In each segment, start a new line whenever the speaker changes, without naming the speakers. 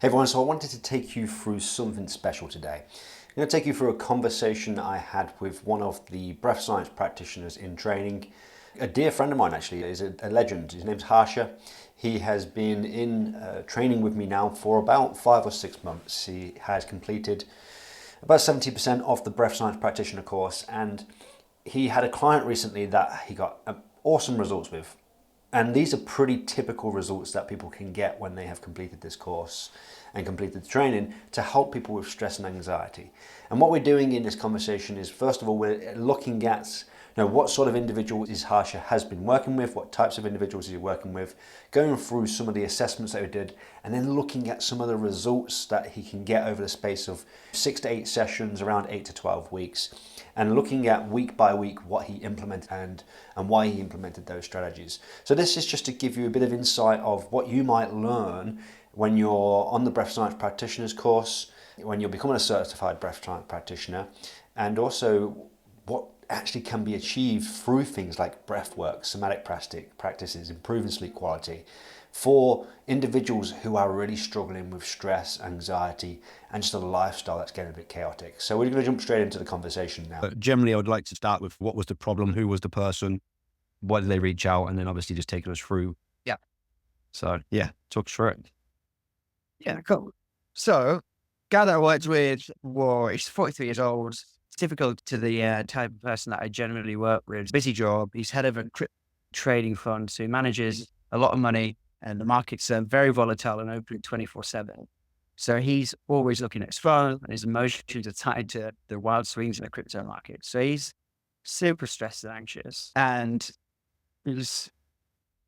Hey everyone, so I wanted to take you through something special today. I'm going to take you through a conversation I had with one of the breath science practitioners in training. A dear friend of mine actually is a legend. His name's Harsha. He has been in training with me now for about 5 or 6 months. He has completed about 70% of the breath science practitioner course, and he had a client recently that he got awesome results with. And these are pretty typical results that people can get when they have completed this course and completed the training to help people with stress and anxiety. And what we're doing in this conversation is, first of all, we're looking at what sort of individuals is Harsha has been working with, what types of individuals is he working with, going through some of the assessments that we did, and then looking at some of the results that he can get over the space of 6 to 8 sessions, around 8 to 12 weeks, and looking at week by week what he implemented and why he implemented those strategies. So this is just to give you a bit of insight of what you might learn when you're on the breath science practitioner's course, when you're becoming a certified breath science practitioner, and also what actually can be achieved through things like breath work, somatic practices, improving sleep quality for individuals who are really struggling with stress, anxiety, and just a lifestyle that's getting a bit chaotic. So we're going to jump straight into the conversation now.
But generally, I would like to start with what was the problem, who was the person, why did they reach out, and then obviously just taking us through.
Yeah.
So yeah, talk us through it.
Yeah, cool. So, guy that I worked with he's 43 years old. It's typical to the type of person that I generally work with. Busy job. He's head of a crypto trading fund, so he manages a lot of money, and the market's very volatile and open 24/7. So he's always looking at his phone, and his emotions are tied to the wild swings in the crypto market. So he's super stressed and anxious, and he's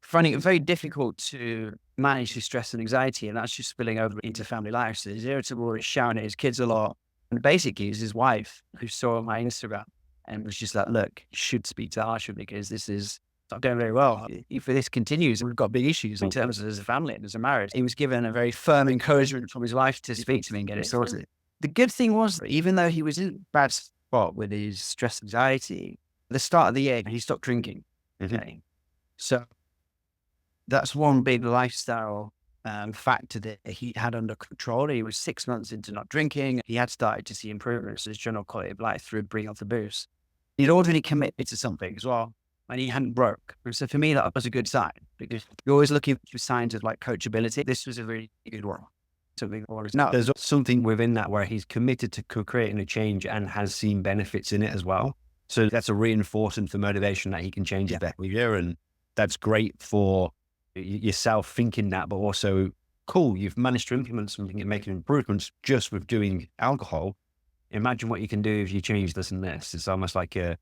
finding it very difficult to manage his stress and anxiety, and that's just spilling over into family life. So he's irritable, he's shouting at his kids a lot. And basically, it's his wife who saw my Instagram and was just like, look, you should speak to Harsha because this is not going very well. If this continues, we've got big issues in terms of as a family and as a marriage. He was given a very firm encouragement from his wife to speak to me and get it sorted. The good thing was, even though he was in a bad spot with his stress and anxiety, at the start of the year, he stopped drinking. Okay. So that's one big lifestyle factor that he had under control. He was 6 months into not drinking. He had started to see improvements in his general quality of life through bringing off the booze. He'd already committed to something as well, and he hadn't broke. So for me, that was a good sign because you're always looking for signs of like coachability. This was a really good one. Something always know.
There's something within that where he's committed to creating a change and has seen benefits in it as well. So that's a reinforcement for motivation that he can change his behavior, and that's great for yourself thinking that, but also cool, you've managed to implement something and making improvements just with doing alcohol. Imagine what you can do if you change this and this. It's almost like a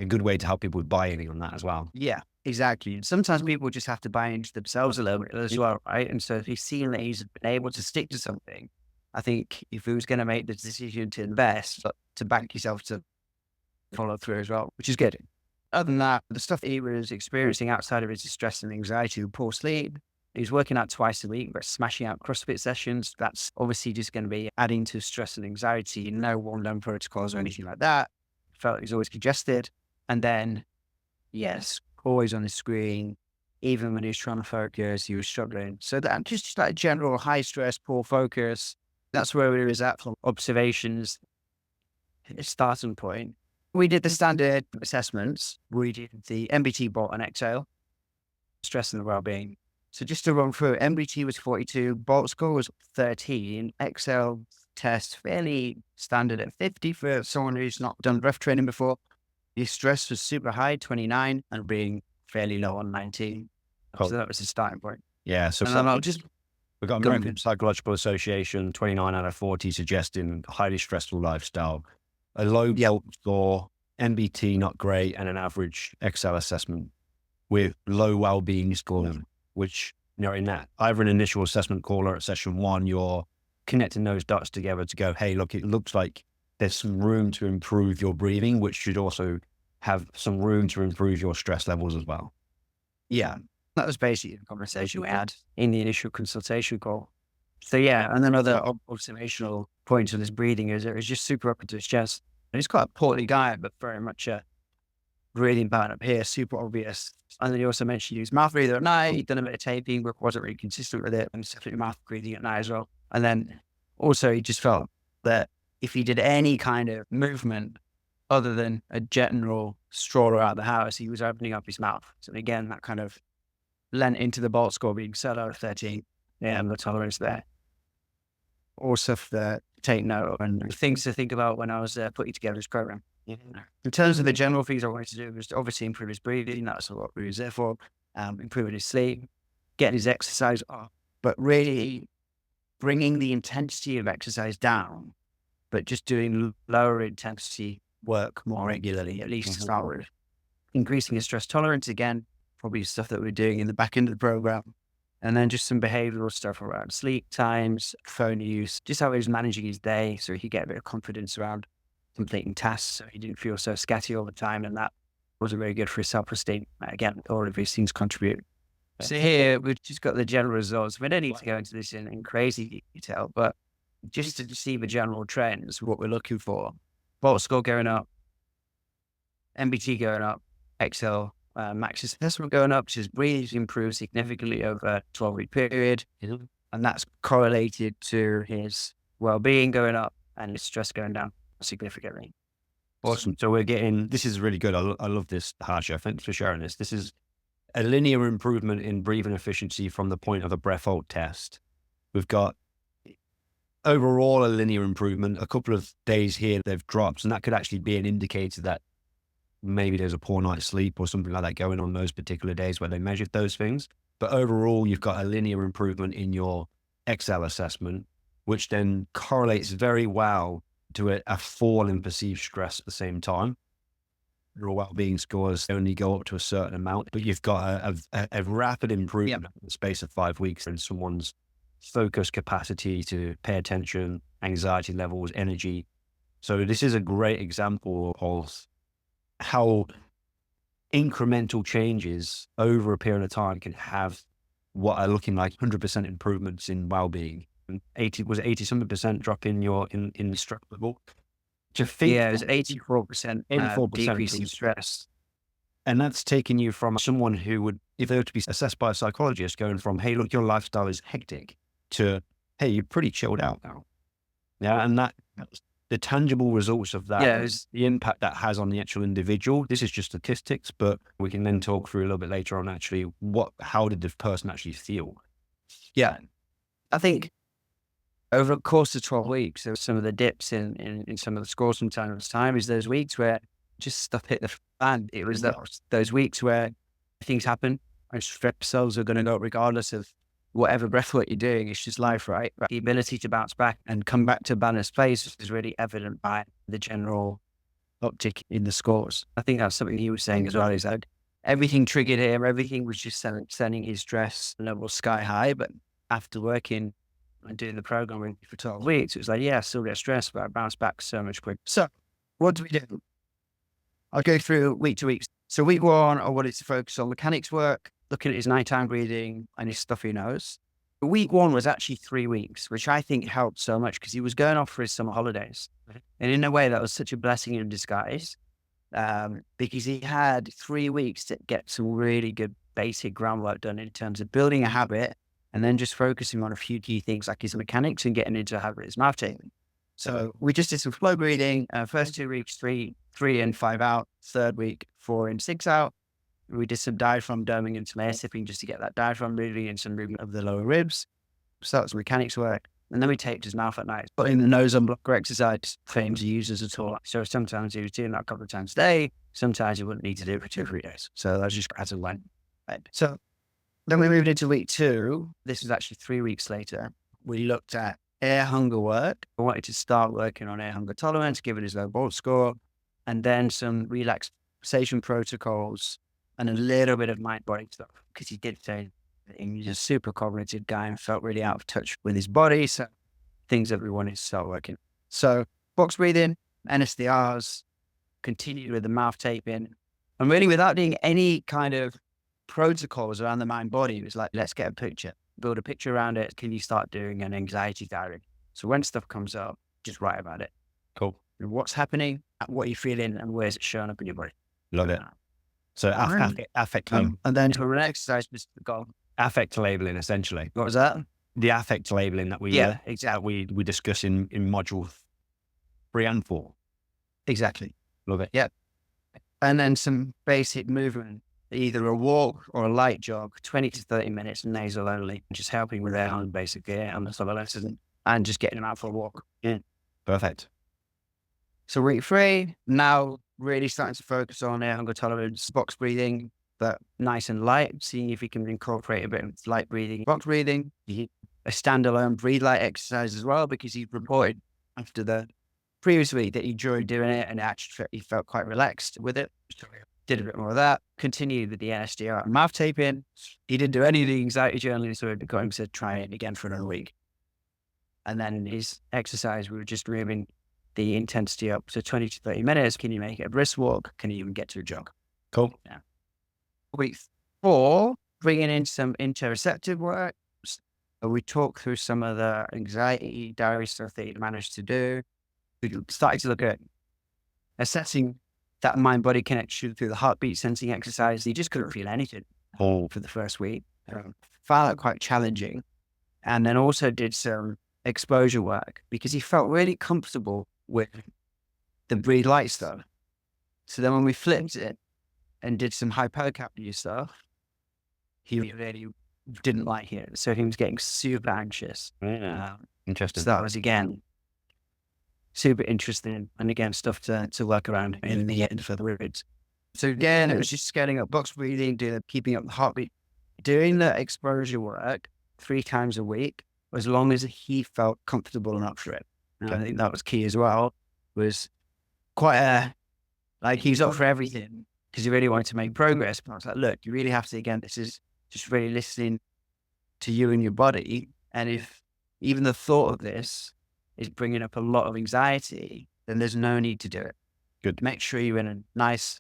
good way to help people with buy-in on that as well.
Yeah, exactly. And sometimes people just have to buy into themselves a little bit as well, right? And so if he's seen that he's been able to stick to something, I think if he was going to make the decision to invest, to back yourself to follow through as well, which is good. Other than that, the stuff he was experiencing outside of his stress and anxiety, poor sleep, he was working out twice a week, but smashing out CrossFit sessions. That's obviously just going to be adding to stress and anxiety. No warm-down protocols or anything like that. Felt he was always congested. And then, yes, always on the screen. Even when he was trying to focus, he was struggling. So that just like general high stress, poor focus. That's where he was at from observations. His starting point. We did the standard assessments. We did the MBT, BOLT, and Exhale, stress and well-being. So just to run through, MBT was 42, BOLT score was 13, Exhale test fairly standard at 50 for someone who's not done breath training before. His stress was super high, 29, and being fairly low on 19.
Cool.
So that was the starting point.
Yeah. So
and then I'll just
we've got American Psychological Association, 29 out of 40 suggesting highly stressful lifestyle. A low BOLT score, MBT not great, and an average Excel assessment with low well-being score, which, in that, either an initial assessment call or at session one, you're connecting those dots together to go, hey, look, it looks like there's some room to improve your breathing, which should also have some room to improve your stress levels as well.
Yeah, that was basically the conversation we had in the initial consultation call. So yeah, and then other observational points of his breathing is it was just super up into his chest. And he's quite a portly guy, but very much breathing pattern up here, super obvious. And then he also mentioned he used mouth breather at night. He'd done a bit of taping, but wasn't really consistent with it. And definitely mouth breathing at night as well. And then also he just felt that if he did any kind of movement other than a general stroller out of the house, he was opening up his mouth. So again, that kind of lent into the bolt score being set out of 13. Yeah, the tolerance there. Also for take note and things to think about when I was putting together this program. In terms of the general things I wanted to do was obviously improve his breathing. That's what we was there for. Improving his sleep, getting his exercise up, but really bringing the intensity of exercise down, but just doing lower intensity work more regularly, at least to start with. Increasing his stress tolerance, again, probably stuff that we're doing in the back end of the program. And then just some behavioral stuff around sleep times, phone use, just how he was managing his day so he could get a bit of confidence around completing tasks so he didn't feel so scatty all the time. And that wasn't very good for his self-esteem. Again, all of these things contribute. So here, we've just got the general results. We don't need to go into this in crazy detail, but just to see the general trends, what we're looking for. Bolt score going up, MBT going up, Excel max assessment going up, which has really improved significantly over a 12-week period. And that's correlated to his well-being going up and his stress going down significantly.
Awesome. So we're getting, this is really good. I love this, Harsha. Thanks for sharing this. This is a linear improvement in breathing efficiency from the point of the breath hold test. We've got overall a linear improvement. A couple of days here, they've dropped, and that could actually be an indicator that maybe there's a poor night's sleep or something like that going on those particular days where they measured those things. But overall, you've got a linear improvement in your Excel assessment, which then correlates very well to a fall in perceived stress at the same time. Your well-being scores only go up to a certain amount, but you've got a rapid improvement in the space of 5 weeks in someone's focus capacity to pay attention, anxiety levels, energy. So this is a great example of how incremental changes over a period of time can have what are looking like 100% improvements in well-being. 80% drop in your in stress level. To think,
it was 84% decrease in stress.
And that's taking you from someone who would, if they were to be assessed by a psychologist, going from, hey, look, your lifestyle is hectic, to, hey, you're pretty chilled out now. Yeah, and that's the tangible results of that, is the impact that has on the actual individual. This is just statistics, but we can then talk through a little bit later on actually how did the person actually feel?
Yeah, I think over the course of 12 weeks, there were some of the dips in some of the scores from time to time is those weeks where just stuff hit the fan. It was those weeks where things happen and stress cells are going to go regardless of whatever breathwork you're doing. It's just life, right? But the ability to bounce back and come back to a balanced place is really evident by the general uptick in the scores. I think that's something he was saying as well, is that everything triggered him. Everything was just sending his stress level sky high. But after working and doing the program for 12 weeks, it was like, yeah, I still get stressed, but I bounce back so much quicker. So what do we do? I'll go through week to week. So week one, I wanted to focus on mechanics work, looking at his nighttime breathing and his stuffy nose. Week one was actually 3 weeks, which I think helped so much because he was going off for his summer holidays. And in a way, that was such a blessing in disguise because he had 3 weeks to get some really good basic groundwork done in terms of building a habit and then just focusing on a few key things like his mechanics and getting into a habit of his mouth taping. So we just did some flow breathing. First 2 weeks, three in, 5 out. Third week, 4 in, 6 out. We did some diaphragm doming and some air sipping just to get that diaphragm moving and some movement of the lower ribs. So that was mechanics work. And then we taped his mouth at night. But in the nose unblocker exercise for him to use as a tool. So sometimes he was doing that a couple of times a day. Sometimes he wouldn't need to do it for 2 or 3 days. So that's just as and when. Right. So then we moved into week 2. This was actually 3 weeks later. We looked at air hunger work. I wanted to start working on air hunger tolerance, given his low bolt score, and then some relaxation protocols and a little bit of mind-body stuff, because he did say he was a super cognitive guy and felt really out of touch with his body. So things that we wanted to start working. So box breathing, NSDRs, continued with the mouth taping, and really without doing any kind of protocols around the mind-body, it was like, let's get a picture, build a picture around it. Can you start doing an anxiety diary? So when stuff comes up, just write about it.
Cool.
What's happening, what are you feeling, and where's it showing up in your body?
Love it. So affect
And then for an exercise, go.
affect labeling, essentially.
What was that?
The affect labeling that we
exactly.
we discuss in module 3 and 4.
Exactly.
Love it.
Yeah. And then some basic movement, either a walk or a light jog, 20 to 30 minutes, nasal only, just helping with air basically, on the solo lesson, and just getting them out for a walk. Yeah.
Perfect.
So week 3, now really starting to focus on air hunger tolerance, box breathing, but nice and light, seeing if we can incorporate a bit of light breathing, box breathing, a standalone breathe light exercise as well, because he reported after the previous week that he enjoyed doing it and actually he felt quite relaxed with it. So did a bit more of that, continued with the NSDR mouth taping. He didn't do any of the anxiety journaling, so we got him to try it again for another week. And then his exercise, we were just moving the intensity up to 20 to 30 minutes. Can you make it a brisk walk? Can you even get to a jog?
Cool.
Yeah. Week 4, bringing in some interoceptive work. We talked through some of the anxiety diary stuff that he managed to do. We started to look at assessing that mind-body connection through the heartbeat sensing exercise. He just couldn't feel anything for the first week. Found it quite challenging. And then also did some exposure work because he felt really comfortable with the breathe light stuff. So then when we flipped it and did some hypocapnia stuff, he really didn't like it. So he was getting super anxious.
Interesting.
So that was, again, super interesting. And again, stuff to work around in the end for the ribs. So again, it was just scaling up box breathing, keeping up the heartbeat, doing the exposure work 3 times a week, as long as he felt comfortable enough for it. And I think that was key as well, was quite he's up for everything because he really wanted to make progress. But I was like, look, you really have to, again, this is just really listening to you and your body. And if even the thought of this is bringing up a lot of anxiety, then there's no need to do it.
Good.
Make sure you're in a nice,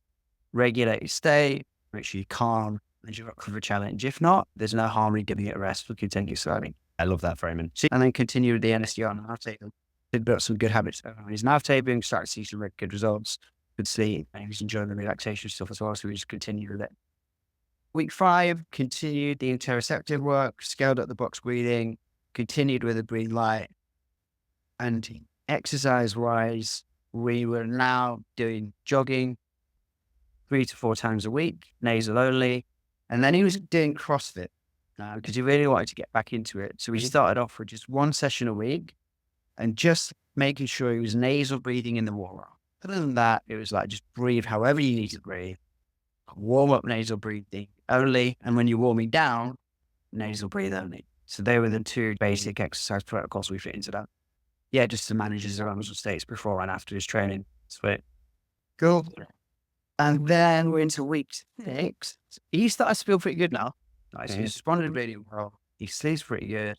regulated state. Make sure you're calm and you're up for a challenge. If not, there's no harm in giving it a rest. We continue slowing.
I love that framing.
And then continue with the NSDR and nav taping. Did build some good habits. He's nav taping, started to see some really good results. Good sleep, and he was enjoying the relaxation stuff as well. So we just continued with it. Week 5, continued the interoceptive work, scaled up the box breathing, continued with the breathe light. And exercise-wise, we were now doing jogging 3 to 4 times a week, nasal only. And then he was doing CrossFit because he really wanted to get back into it. So we started off with just 1 session a week and just making sure he was nasal breathing in the warm-up. Other than that, it was like just breathe however you need to breathe. Warm up nasal breathing only. And when you're warming down, nasal breathe only. So they were the 2 basic exercise protocols we fit into that. Yeah, just to manage his arousal states before and after his training. Sweet. Cool. And then we're into week 6. He started to feel pretty good now. Nice. He's responded really well. He sleeps pretty good.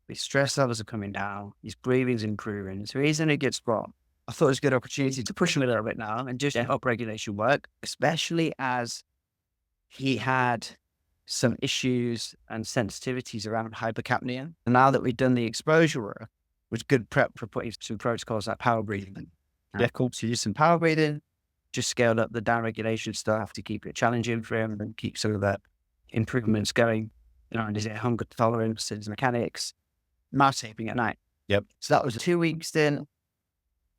His stress levels are coming down. His breathing's improving. So he's in a good spot. I thought it was a good opportunity to push him a little bit now and just upregulation work, especially as he had some issues and sensitivities around hypercapnia. And now that we've done the exposure work, it was good prep for putting some protocols like power breathing.
Yeah, cool.
So use some power breathing, just scaled up the downregulation stuff to keep it challenging for him and keep some of the improvements going, and his hunger tolerance, his mechanics, mouth taping at night.
Yep.
So that was 2 weeks in.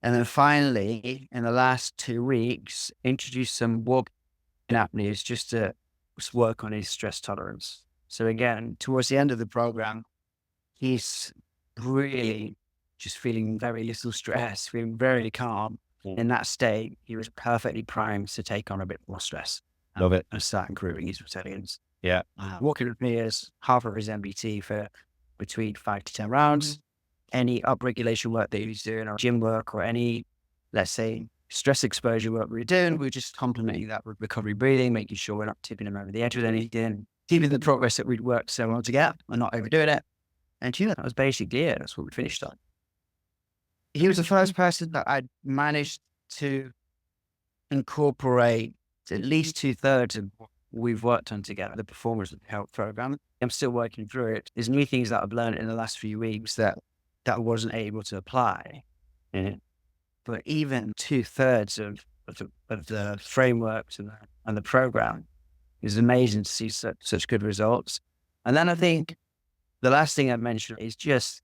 And then finally, in the last 2 weeks, introduced some walking apneas just to work on his stress tolerance. So again, towards the end of the program, he's really just feeling very little stress, feeling very calm. In that state, he was perfectly primed to take on a bit more stress.
Love it.
And start improving his resilience.
Yeah.
Walking apneas, half of his MBT for between 5 to 10 rounds. Any upregulation work that he was doing or gym work or any, let's say, stress exposure work we were doing, we were just complementing that with recovery breathing, making sure we're not tipping him over the edge with anything, keeping the progress that we'd worked so well to get and not overdoing it. And that was basically it. That's what we finished on. He was the first person that I'd managed to incorporate at least 2/3 of what we've worked on together, the performance of the health program. I'm still working through it. There's new things that I've learned in the last few weeks that I wasn't able to apply. But even 2/3 of the frameworks and the program It was amazing to see such good results. And then I think the last thing I'd mention is just,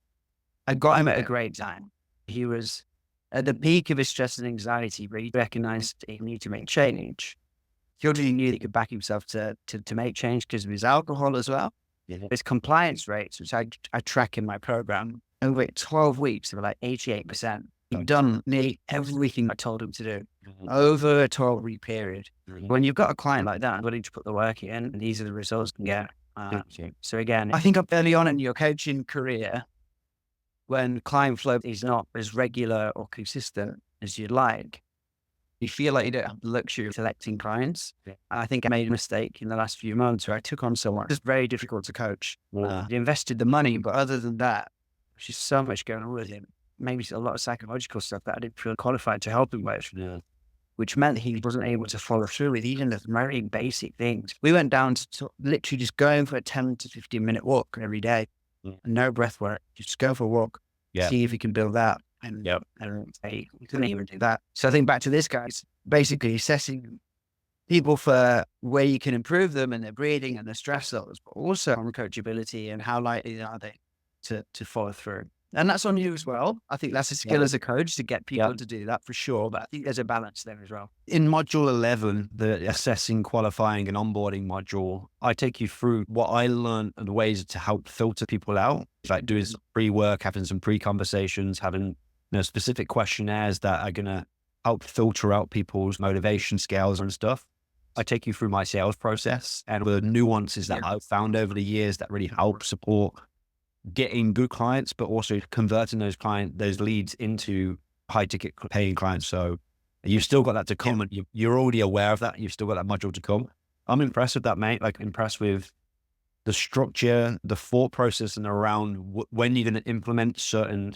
I got him at a great time. He was at the peak of his stress and anxiety, where he recognized he needed to make change. He already knew he could back himself to make change because of his alcohol as well. His compliance rates, which I track in my program, over 12 weeks, they were like 88%. He'd done nearly everything I told him to do over a 12-week period. When you've got a client like that, willing to put the work in, and these are the results you can get. So again, I think up early on in your coaching career, when client flow is not as regular or consistent as you'd like, you feel like you don't have the luxury of selecting clients. I think I made a mistake in the last few months where I took on someone who's very difficult to coach. I invested the money, but other than that, there's just so much going on with him. Maybe a lot of psychological stuff that I didn't feel qualified to help him with, which meant he wasn't able to follow through with even the very basic things. We went down to literally just going for a 10 to 15-minute walk every day. No breath work, just go for a walk, see if you can build that. And we couldn't even do that. So I think back to this, guys, basically assessing people for where you can improve them and their breathing and their stress levels, but also on coachability and how likely are they to follow through. And that's on you as well. I think that's a skill as a coach to get people to do that for sure. But I think there's a balance there as well.
In module 11, the assessing, qualifying and onboarding module, I take you through what I learned and the ways to help filter people out, like doing some pre-work, having some pre-conversations, having specific questionnaires that are going to help filter out people's motivation scales and stuff. I take you through my sales process and the nuances that I've found over the years that really help support getting good clients, but also converting those leads into high ticket paying clients. So you've still got that to come and you're already aware of that. You've still got that module to come. I'm impressed with that, mate. Like impressed with the structure, the thought process and around when you're going to implement certain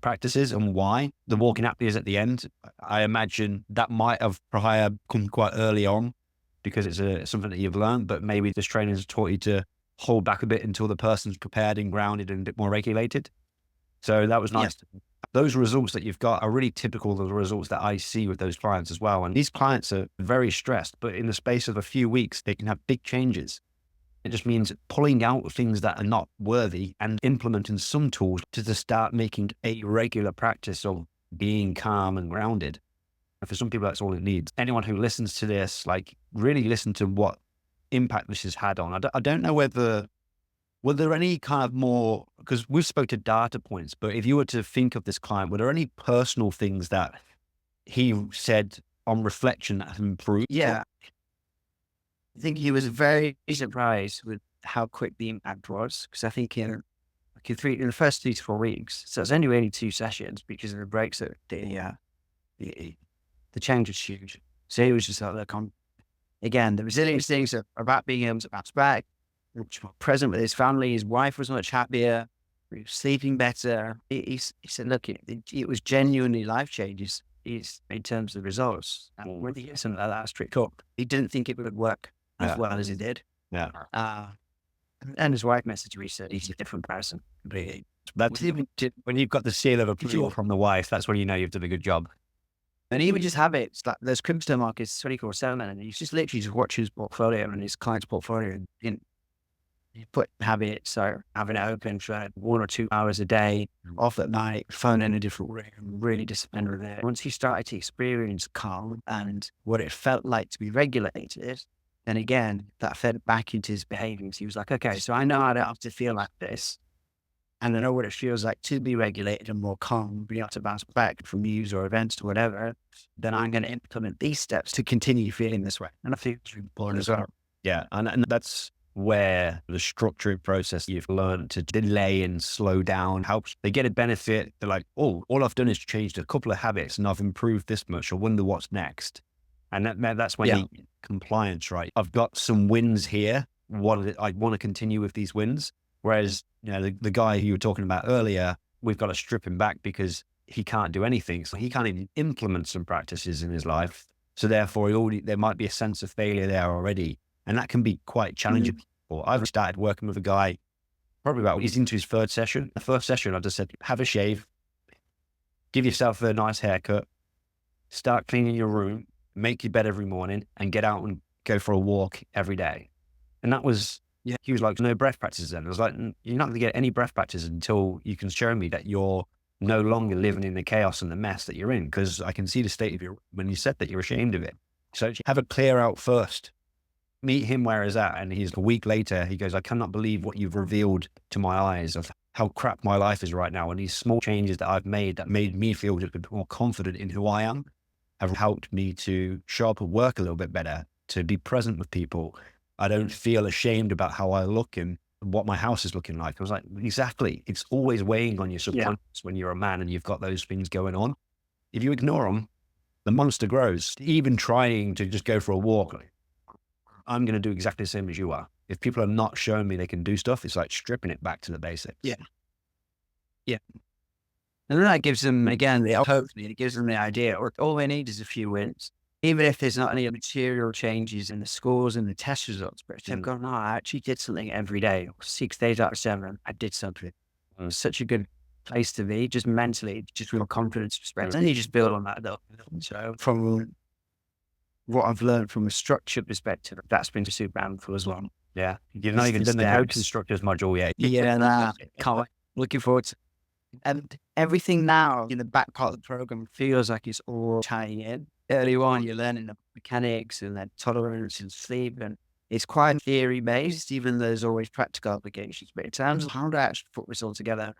practices and why. The walking apnea at the end, I imagine that might have prior come quite early on because it's something that you've learned, but maybe this training has taught you to hold back a bit until the person's prepared and grounded and a bit more regulated. So that was nice. Those results that you've got are really typical of the results that I see with those clients as well. And these clients are very stressed, but in the space of a few weeks, they can have big changes. It just means pulling out things that are not worthy and implementing some tools to start making a regular practice of being calm and grounded. And for some people, that's all it needs. Anyone who listens to this, like really listen to what impact this has had on. I don't know were there any kind of more, because we've spoke to data points, but if you were to think of this client, were there any personal things that he said on reflection that have improved?
Yeah. I think he was very surprised with how quick the impact was. Because I think in the first 3 to 4 weeks, so it's only really 2 sessions because of the breaks that the change was huge. So he was just like, look, again, the resilience things are about being able to bounce back, much more present with his family. His wife was much happier. He was sleeping better. He said, look, it was genuinely life changes in terms of the results. And when he gets something like that straight up, he didn't think it would work as well as it did. And his wife messaged me, said he's a different person.
That's when you've got the seal of approval from the wife, that's when you know you've done a good job.
And he would just have it. It's like there's crypto markets 24/7, and he's just literally just watch his portfolio and his client's portfolio, and he put habits. So having it open for 1 or 2 hours a day, off at night, phone in a different room, really disciplined with it. Once he started to experience calm and what it felt like to be regulated, then again that fed back into his behaviors. He was like, okay, so I know I don't have to feel like this. And I know what it feels like to be regulated and more calm, being able to bounce back from news or events or whatever. Then I'm going to implement these steps to continue feeling this way. And I think it's important as well.
Yeah. And that's where the structured process you've learned to delay and slow down helps. They get a benefit. They're like, oh, all I've done is changed a couple of habits and I've improved this much. I wonder what's next. And that's when you compliance, right? I've got some wins here. I want to continue with these wins. Whereas, the guy who you were talking about earlier, we've got to strip him back because he can't do anything. So he can't even implement some practices in his life. So therefore, there might be a sense of failure there already. And that can be quite challenging. I've started working with a guy, he's into his 3rd session. The 1st session, I just said, have a shave, give yourself a nice haircut, start cleaning your room, make your bed every morning and get out and go for a walk every day. And that was, he was like, no breath practices then. I was like, you're not going to get any breath practices until you can show me that you're no longer living in the chaos and the mess that you're in. Because I can see the state of when you said that you're ashamed of it. So have a clear out first. Meet him where he's at. And he's a week later, he goes, I cannot believe what you've revealed to my eyes of how crap my life is right now. And these small changes that I've made that made me feel a bit more confident in who I am have helped me to show up at work a little bit better, to be present with people. I don't feel ashamed about how I look and what my house is looking like. I was like, exactly. It's always weighing on your subconscious when you're a man and you've got those things going on. If you ignore them, the monster grows. Even trying to just go for a walk, I'm going to do exactly the same as you are. If people are not showing me they can do stuff, it's like stripping it back to the basics.
Yeah. And then that gives them, again, hopefully it gives them the idea, or all they need is a few wins. Even if there's not any material changes in the scores and the test results, but if they've gone, no, I actually did something every day, 6 days out of 7, I did something. It's such a good place to be, just mentally, just real confidence perspective. And you just build on that though. So from what I've learned from a structure perspective, that's been super helpful as well.
Yeah. You've not even done the coaching structures module yet.
Yeah, can't wait. Looking forward to it. And everything now in the back part of the program feels like it's all tying in. Early on, you're learning the mechanics and then tolerance and sleep, and it's quite theory based, even though there's always practical applications. But in terms of how to actually put this all together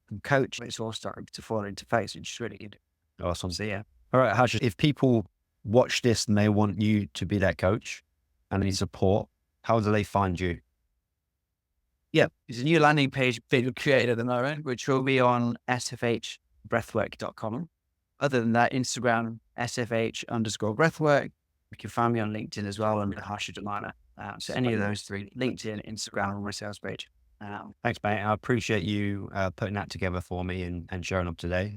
and coach, it's all starting to fall into place, which is really good.
Awesome. So, yeah. All right, Harsha, if people watch this and they want you to be their coach and need support, how do they find you?
Yeah, there's a new landing page being created at the moment, which will be on sfhbreathwork.com. Other than that, Instagram, sfh_breathwork. You can find me on LinkedIn as well under Harsha Delana. So any of those three, LinkedIn, Instagram, or my sales page.
Thanks, mate. I appreciate you putting that together for me and showing up today.